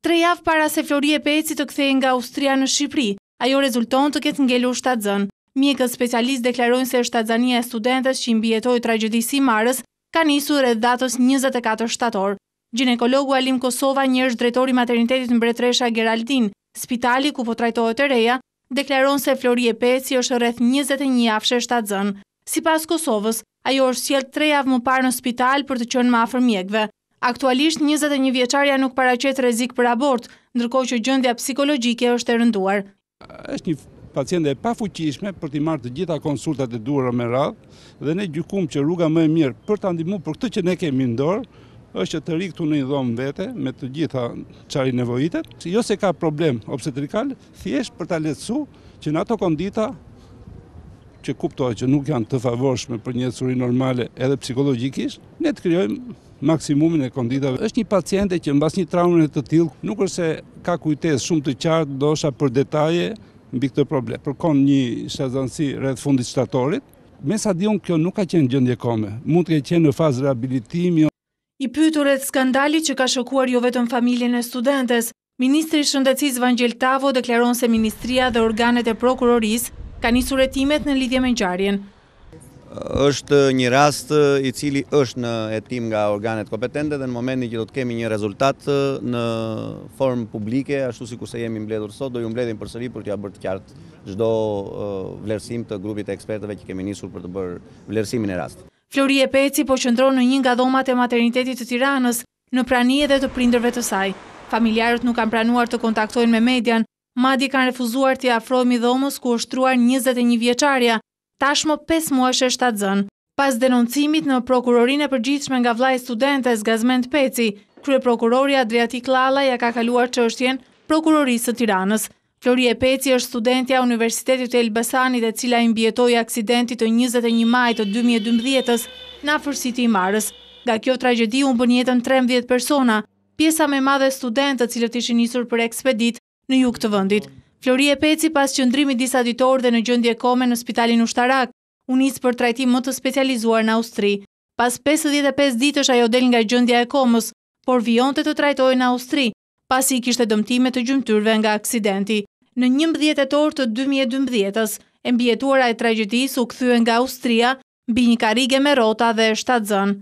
3 javë para se Florie Peci të kthehej nga Austria në Shqipëri, ajo rezulton të ketë ngelur shtatzën. Mjekët specialistë deklarojnë se shtatzania e studentes që i mbijetoi tragjedisë së Marës ka nisur rreth datës 24 shtator. Ginekologu Alim Kosova, një është drejtori i maternitetit Mbretëresha Geraldin, spitali ku po trajtohet e reja, deklaron se Florie Peci është rreth 21 javësh shtatzën. Sipas Kosovës, ajo është sjellë 3 javë më parë në spital për të qenë më afër mjekëve. Aktualisht 21 vjeçaria nuk paraqet rrezik për abort, ndërkohë që gjendja psikologjike është e rënduar. Është një paciente e pafuqishme për t'i marrë të gjitha konsultat e duhura me radhë dhe ne gjykuam që rruga më e mirë për ta ndihmuar për këtë që ne kemi në dorë është që të rri këtu në një dhomë vete me të gjitha çfarë nevojitet. Jo se ka problem obstetrikal, thjesht për ta lehtësuar që në ato kondita që kuptohet që nuk janë të favorshme për një ecuri normale edhe psikologjikisht, ne të krijojmë maksimumin e konditave. Është një paciente që mbas një traume të tillë nuk është se ka kujtesë shumë të qartë ndoshta për detaje mbi këtë problem. Përkon një shtatzanësi rreth fundit shtatorit. Me sa di unë kjo nuk ka qenë gjendje kome. Mund të ketë qenë në fazë riabilitimi. I pyetur rreth skandalit që ka shokuar jo vetëm familjen e studentes, Ministri i Shëndetësisë Vangjel Tavo deklaron se Ministria dhe organet e prokurorisë kanë nisur hetimet në lidhje me ngjarjen. Është një rast i cili është në hetim nga organet kompetente dhe në momentin që do të kemi një rezultat në formë publike, ashtu sikur se jemi mbledhur sot, do ju mbledhim përsëri për t'ia bërë të qartë çdo vlerësim të grupit të ekspertëve që kemi nisur për të bërë vlerësimin e rastit. Florie Peci po qëndron në një nga dhomat e maternitetit të Tiranës, në prani edhe të prindërve të saj. Familjarët nuk kanë pranuar të kontaktojnë me median, madje kanë refuzuar t'i afrohemi dhomës ku është truar 21 vjeçaria, tashmë 5 muajsh e shtatzën. Pas denoncimit në prokurorinë e përgjithshme nga vllai i studentes Gazmend Peci, kryeprokurori Adriatik Lalla ja ka kaluar çështjen prokurorisë së Tiranës. Florie Peci është studentja e Universitetit të Elbasanit e cila i mbijetoi aksidentit të 21 majit të 2012-s në afërsitë e Marës. Nga kjo tragjedi u bën jetën 13 persona, pjesa më e madhe studentë të cilët ishin nisur për ekspedit në jug të vendit. Florie Peci pas qëndrimit disa ditor dhe në gjendje kome në spitalin ushtarak, u nis për trajtim më të specializuar në Austri. Pas 55 ditësh ajo del nga gjendja e komës, por vijonte të trajtohej në Austri, pasi kishte dëmtime të gjymtyrve nga aksidenti. Në 11 tetor të 2012-s, e mbijetuara e tragjedisë u kthye nga Austria mbi një karrige me rrota dhe shtatzën.